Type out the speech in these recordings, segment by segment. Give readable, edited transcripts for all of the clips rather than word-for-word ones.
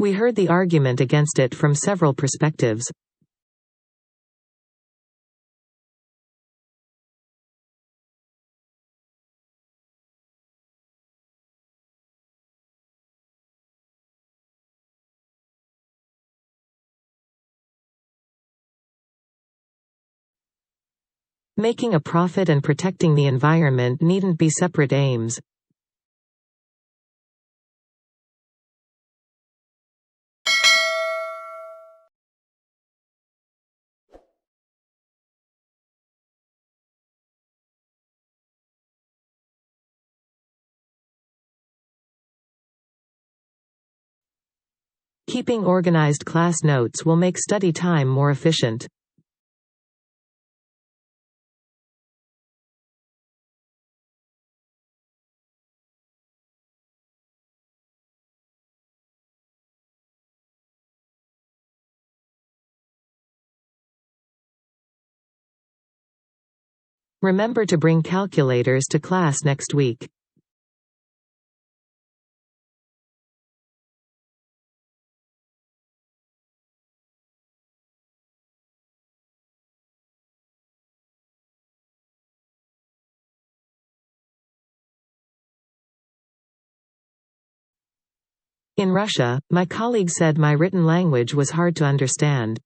We heard the argument against it from several perspectives. Making a profit and protecting the environment needn't be separate aims. Keeping organized class notes will make study time more efficient. Remember to bring calculators to class next week. In Russia, my colleague said my written language was hard to understand.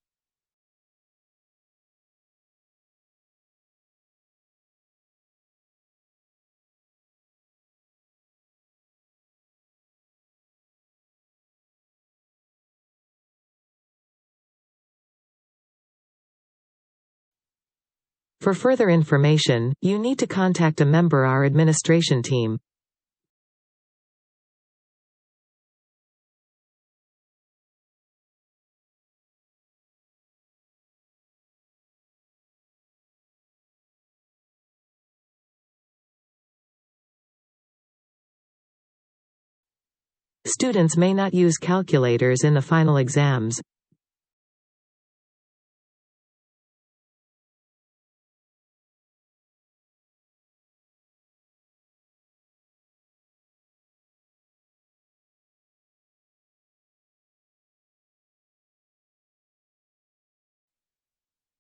For further information, you need to contact a member of our administration team. Students may not use calculators in the final exams.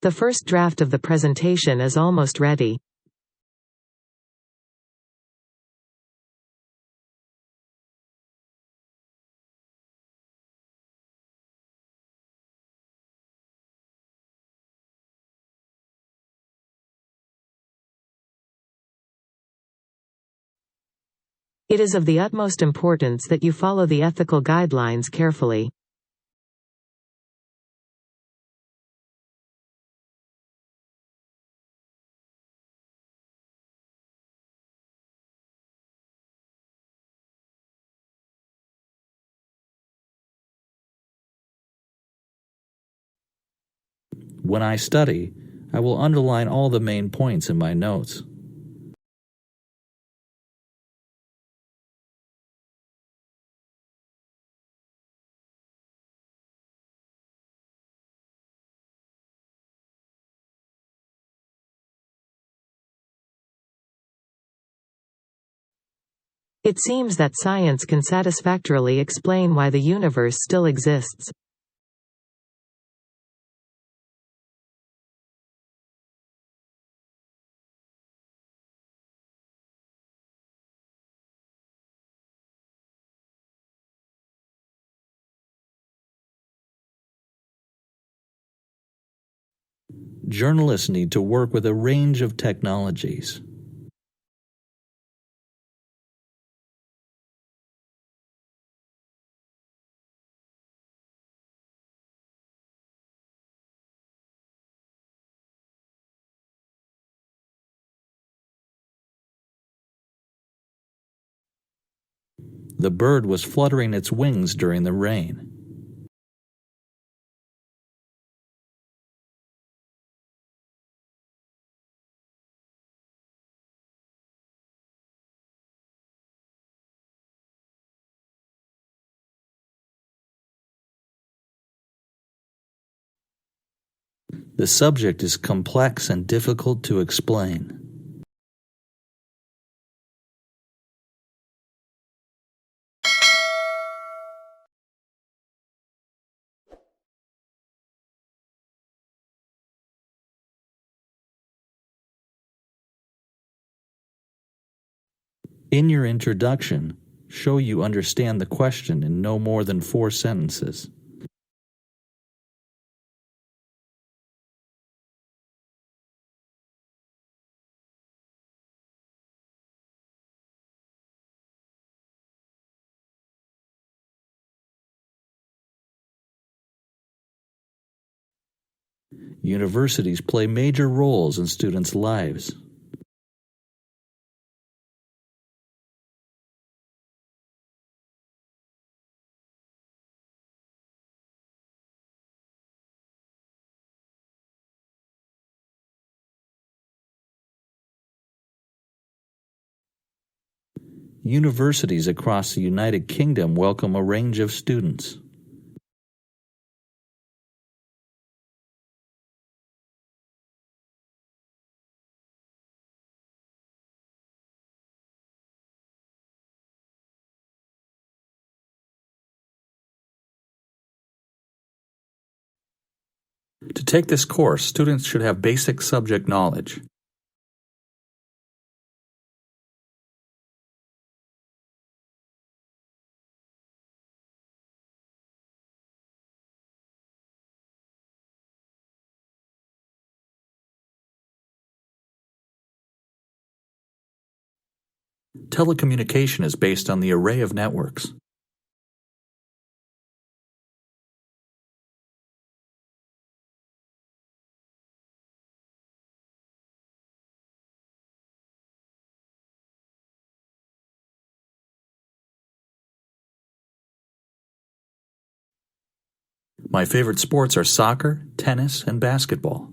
The first draft of the presentation is almost ready. It is of the utmost importance that you follow the ethical guidelines carefully. When I study, I will underline all the main points in my notes. It seems that science can satisfactorily explain why the universe still exists. Journalists need to work with a range of technologies. The bird was fluttering its wings during the rain. The subject is complex and difficult to explain. In your introduction, show you understand the question in no more than 4 sentences. Universities play major roles in students' lives. Universities across the United Kingdom welcome a range of students. To take this course, students should have basic subject knowledge. Telecommunication is based on the array of networks. My favorite sports are soccer, tennis, and basketball.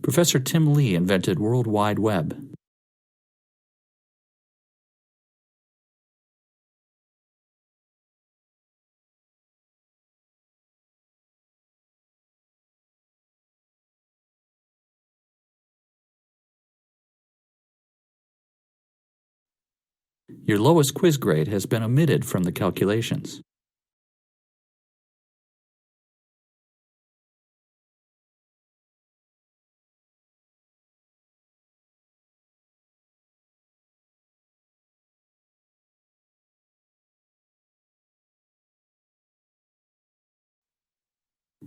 Professor Tim Lee invented World Wide Web. Your lowest quiz grade has been omitted from the calculations.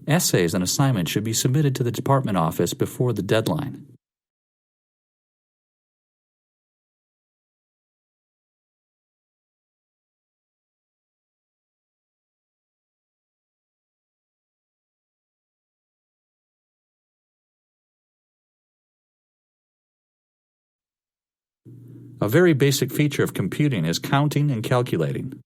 Essays and assignments should be submitted to the department office before the deadline. A very basic feature of computing is counting and calculating.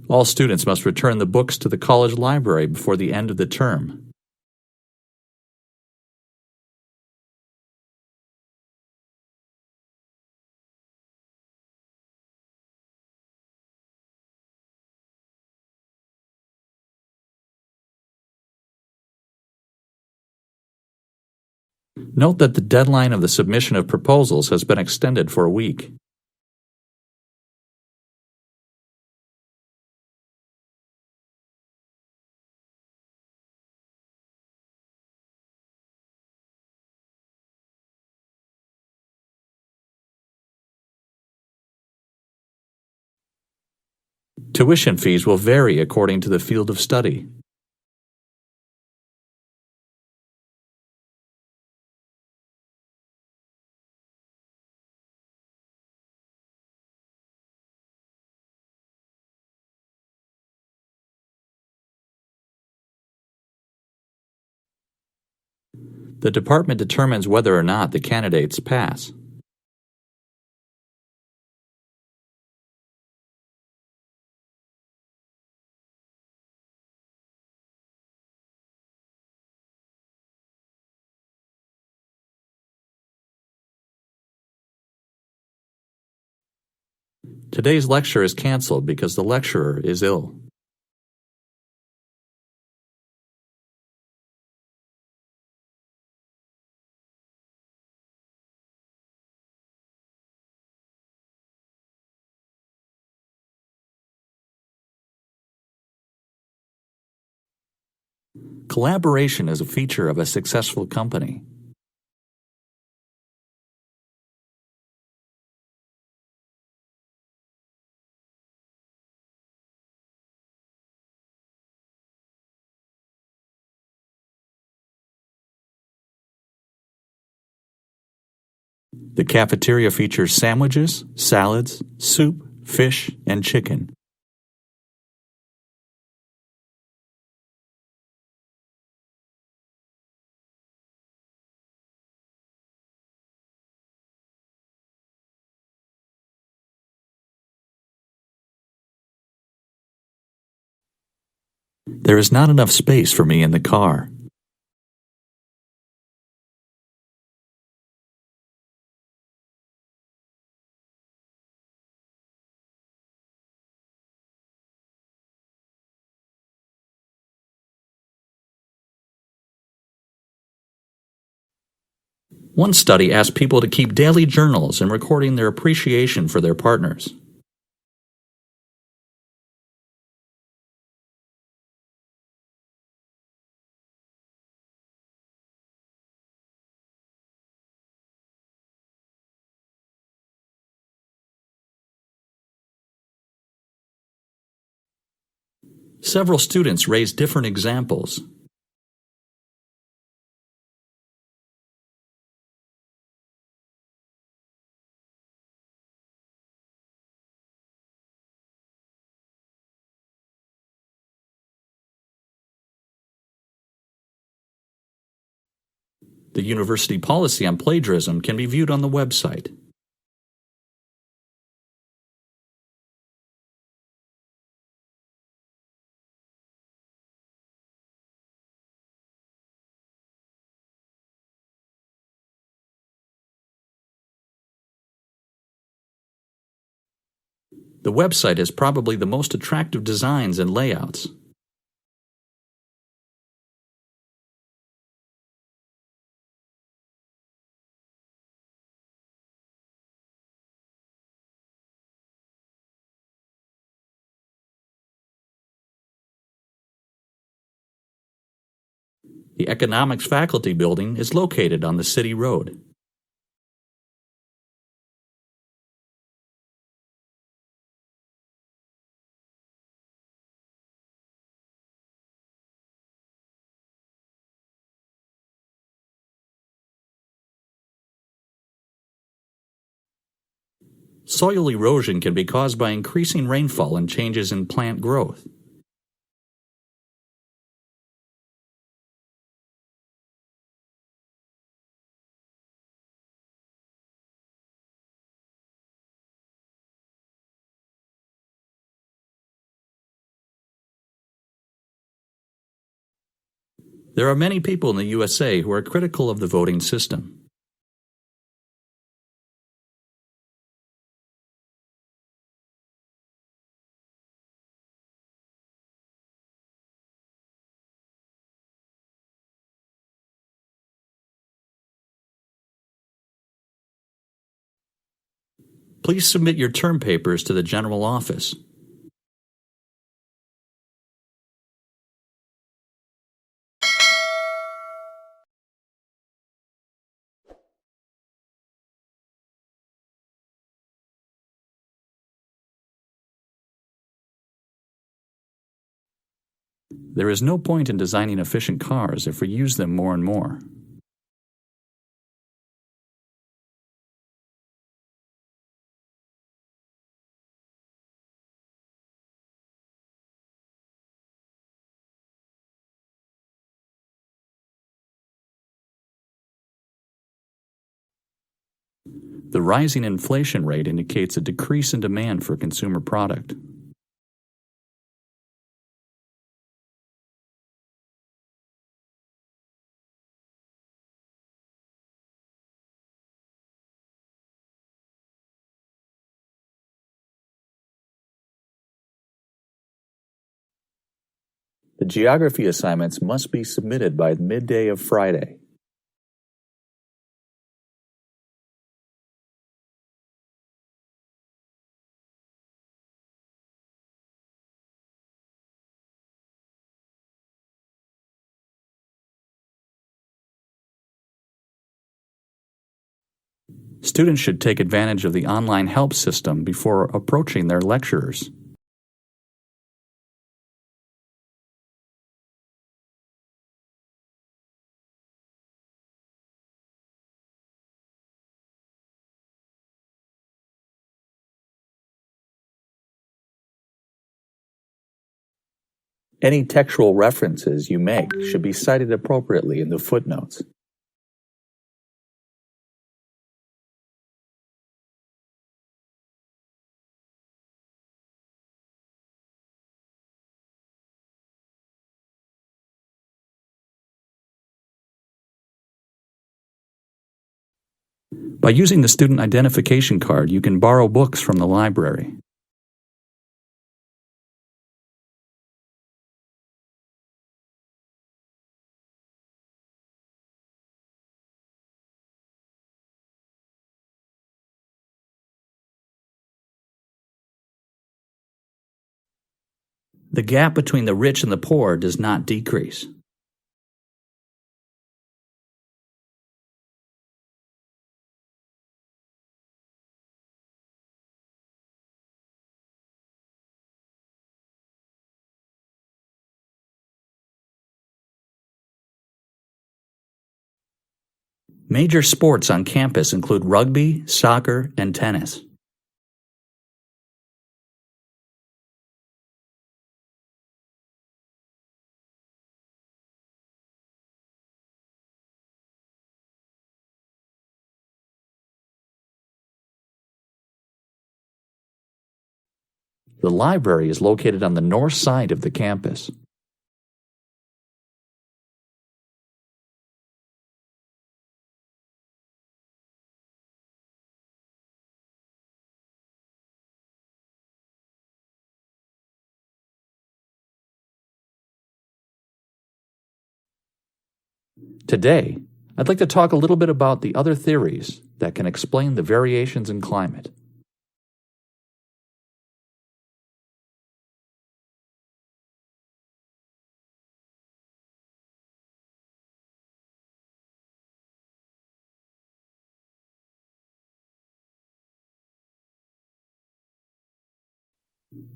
All students must return the books to the college library before the end of the term. Note that the deadline of the submission of proposals has been extended for a week. Tuition fees will vary according to the field of study. The department determines whether or not the candidates pass. Today's lecture is canceled because the lecturer is ill. Collaboration is a feature of a successful company. The cafeteria features sandwiches, salads, soup, fish, and chicken. There is not enough space for me in the car. One study asked people to keep daily journals and recording their appreciation for their partners. Several students raised different examples. The university policy on plagiarism can be viewed on the website. The website has probably the most attractive designs and layouts. The economics faculty building is located on the city road. Soil erosion can be caused by increasing rainfall and changes in plant growth. There are many people in the USA who are critical of the voting system. Please submit your term papers to the general office. There is no point in designing efficient cars if we use them more and more. The rising inflation rate indicates a decrease in demand for consumer product. The geography assignments must be submitted by midday of Friday. Students should take advantage of the online help system before approaching their lecturers. Any textual references you make should be cited appropriately in the footnotes. By using the student identification card, you can borrow books from the library. The gap between the rich and the poor does not decrease. Major sports on campus include rugby, soccer, and tennis. The library is located on the north side of the campus. Today, I'd like to talk a little bit about the other theories that can explain the variations in climate.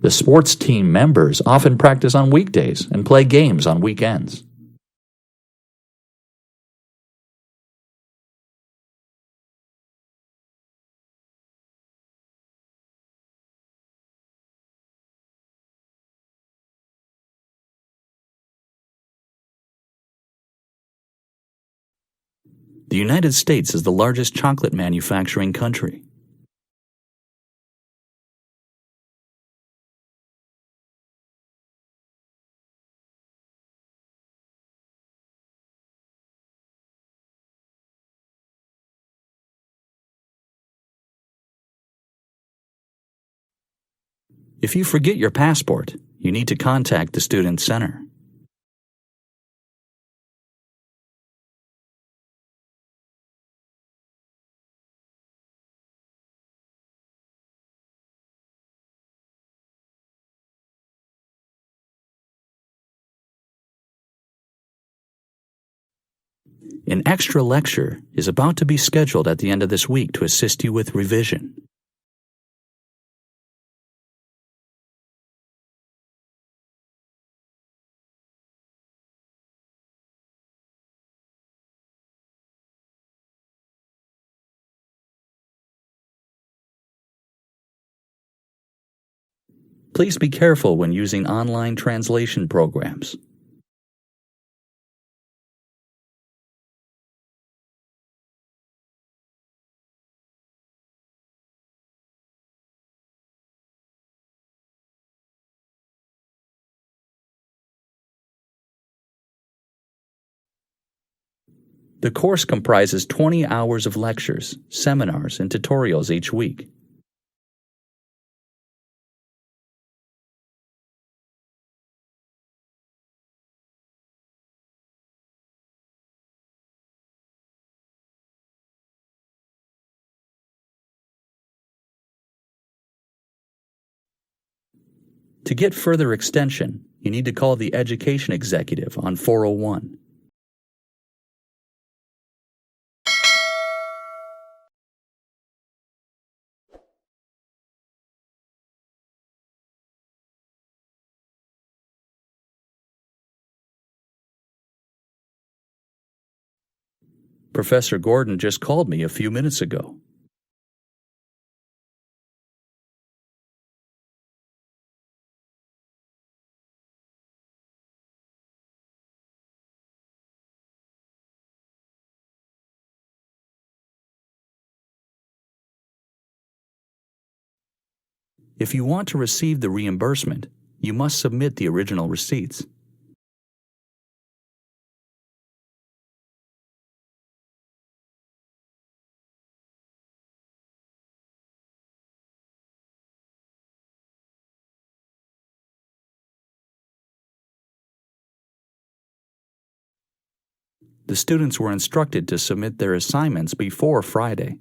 The sports team members often practice on weekdays and play games on weekends. The United States is the largest chocolate manufacturing country. If you forget your passport, you need to contact the Student Center. An extra lecture is about to be scheduled at the end of this week to assist you with revision. Please be careful when using online translation programs. The course comprises 20 hours of lectures, seminars, and tutorials each week. To get further extension, you need to call the Education Executive on 401. Professor Gordon just called me a few minutes ago. If you want to receive the reimbursement, you must submit the original receipts. The students were instructed to submit their assignments before Friday.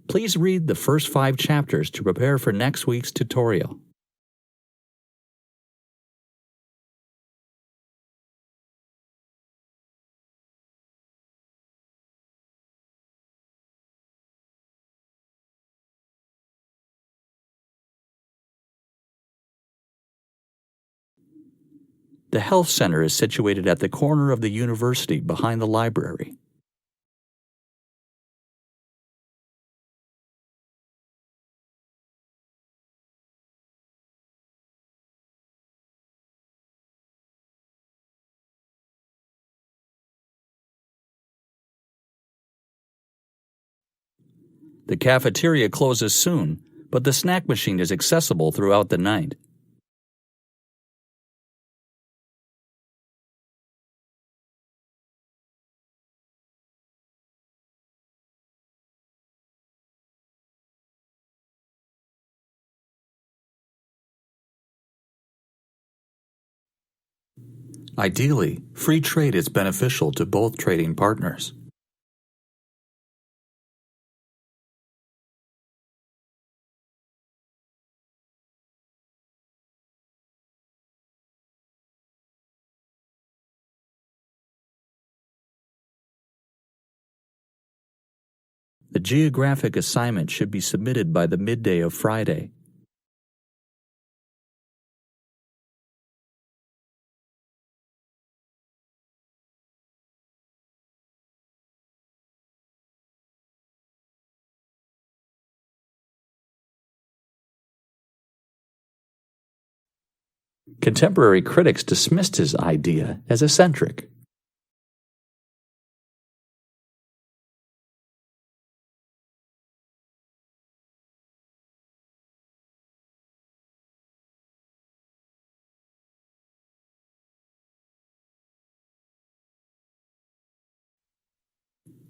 Please read the first 5 chapters to prepare for next week's tutorial. The health center is situated at the corner of the university behind the library. The cafeteria closes soon, but the snack machine is accessible throughout the night. Ideally, free trade is beneficial to both trading partners. The geographic assignment should be submitted by the midday of Friday. Contemporary critics dismissed his idea as eccentric.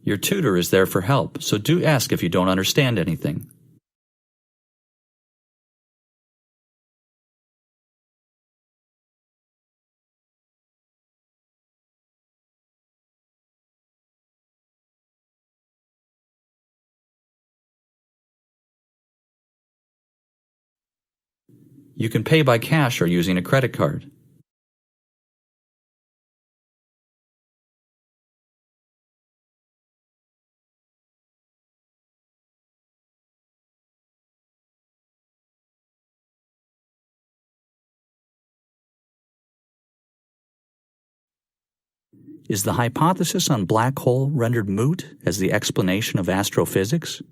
Your tutor is there for help, so do ask if you don't understand anything. You can pay by cash or using a credit card. Is the hypothesis on black hole rendered moot as the explanation of astrophysics?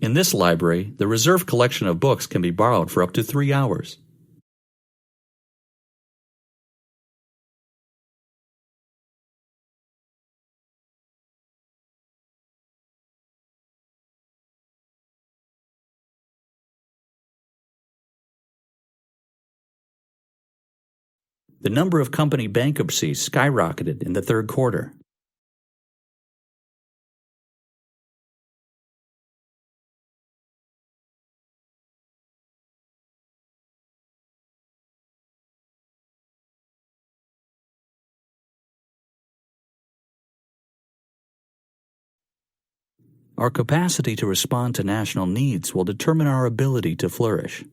In this library, the reserved collection of books can be borrowed for up to 3 hours. The number of company bankruptcies skyrocketed in the third quarter. Our capacity to respond to national needs will determine our ability to flourish.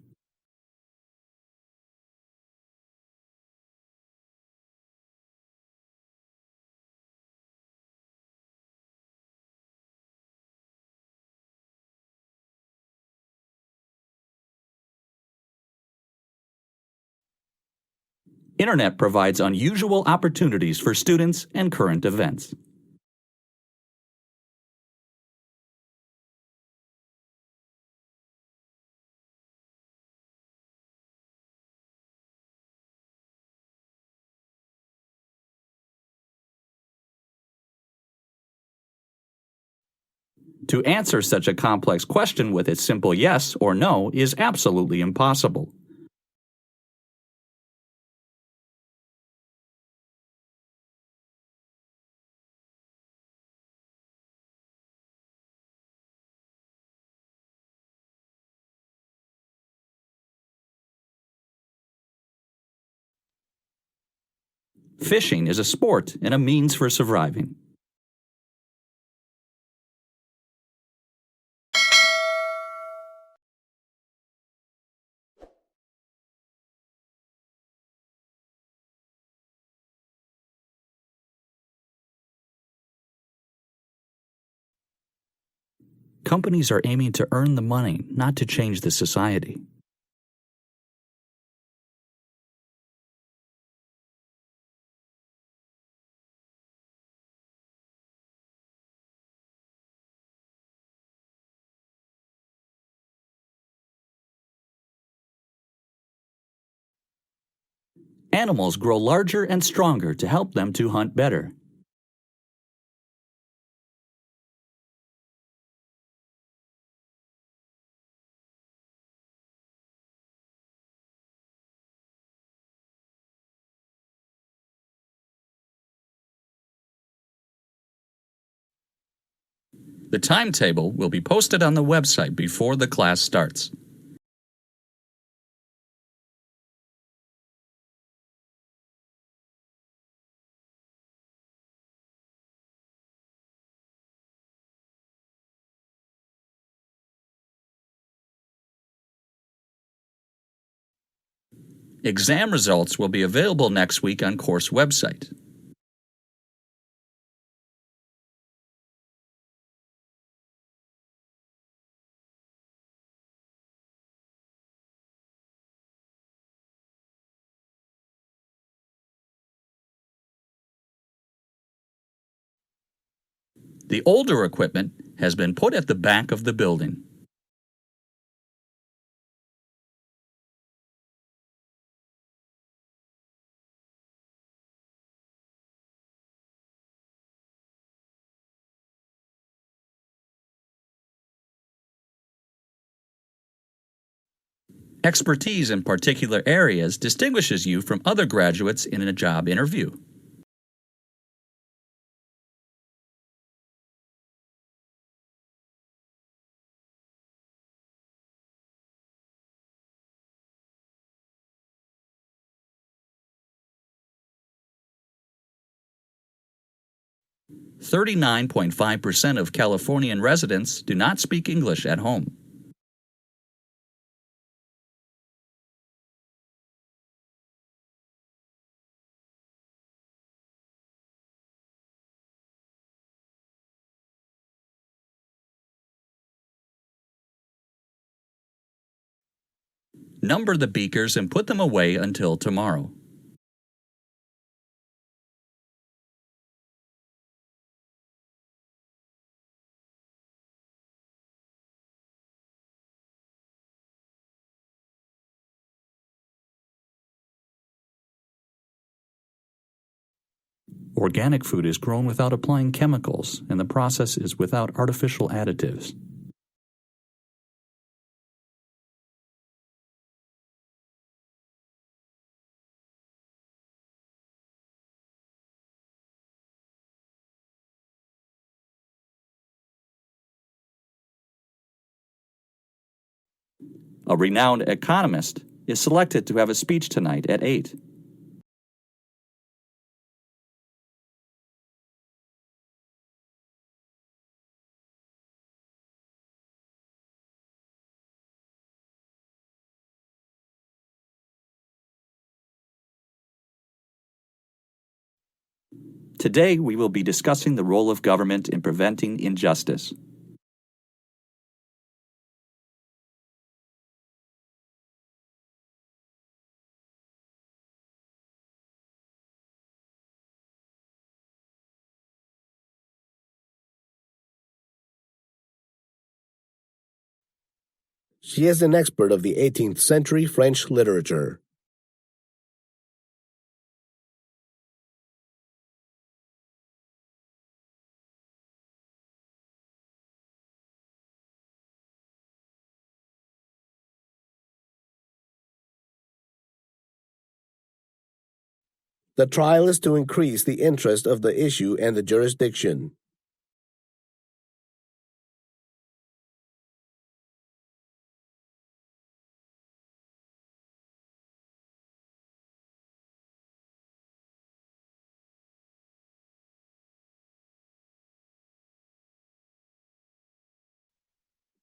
Internet provides unusual opportunities for students and current events. To answer such a complex question with a simple yes or no is absolutely impossible. Fishing is a sport and a means for surviving. Companies are aiming to earn the money, not to change the society. Animals grow larger and stronger to help them to hunt better. The timetable will be posted on the website before the class starts. Exam results will be available next week on course website. The older equipment has been put at the back of the building. Expertise in particular areas distinguishes you from other graduates in a job interview. "39.5% of Californian residents do not speak English at home." Number the beakers and put them away until tomorrow. Organic food is grown without applying chemicals, and the process is without artificial additives. A renowned economist is selected to have a speech tonight at 8. Today, we will be discussing the role of government in preventing injustice. She is an expert of the 18th century French literature. The trial is to increase the interest of the issue and the jurisdiction.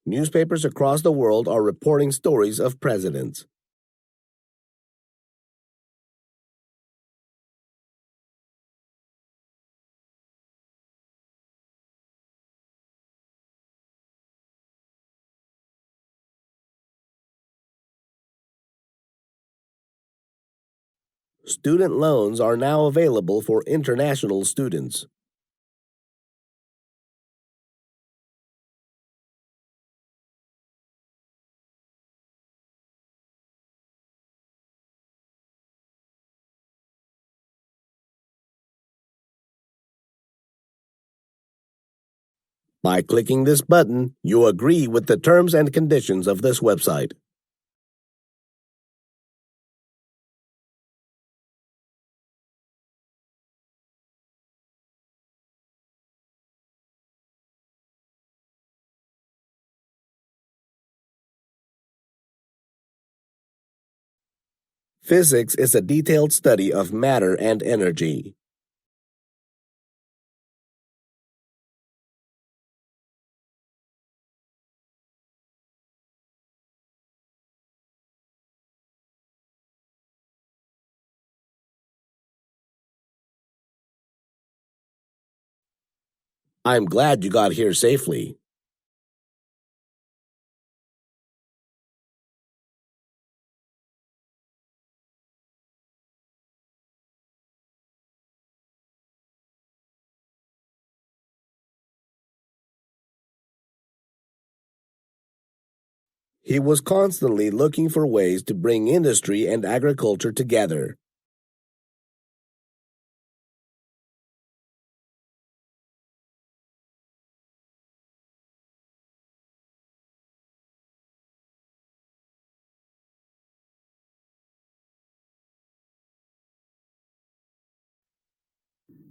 Newspapers across the world are reporting stories of presidents. Student loans are now available for international students. By clicking this button, you agree with the terms and conditions of this website. Physics is a detailed study of matter and energy. I'm glad you got here safely. He was constantly looking for ways to bring industry and agriculture together.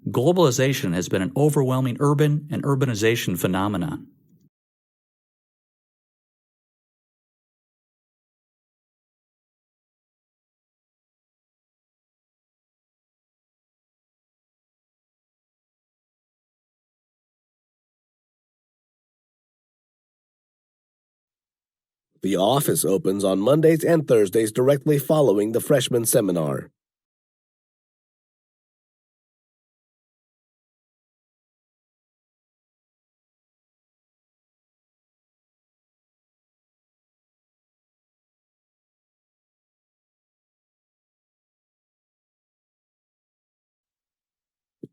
Globalization has been an overwhelming urban and urbanization phenomenon. The office opens on Mondays and Thursdays directly following the freshman seminar.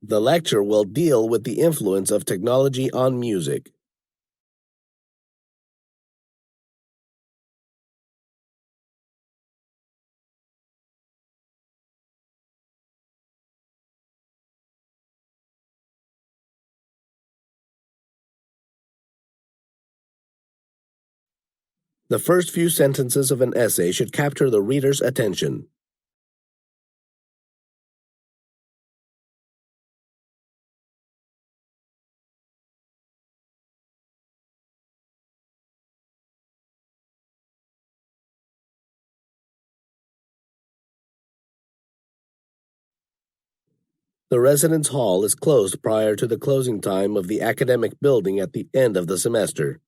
The lecture will deal with the influence of technology on music. The first few sentences of an essay should capture the reader's attention. The residence hall is closed prior to the closing time of the academic building at the end of the semester.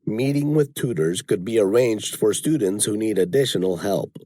Meeting with tutors could be arranged for students who need additional help.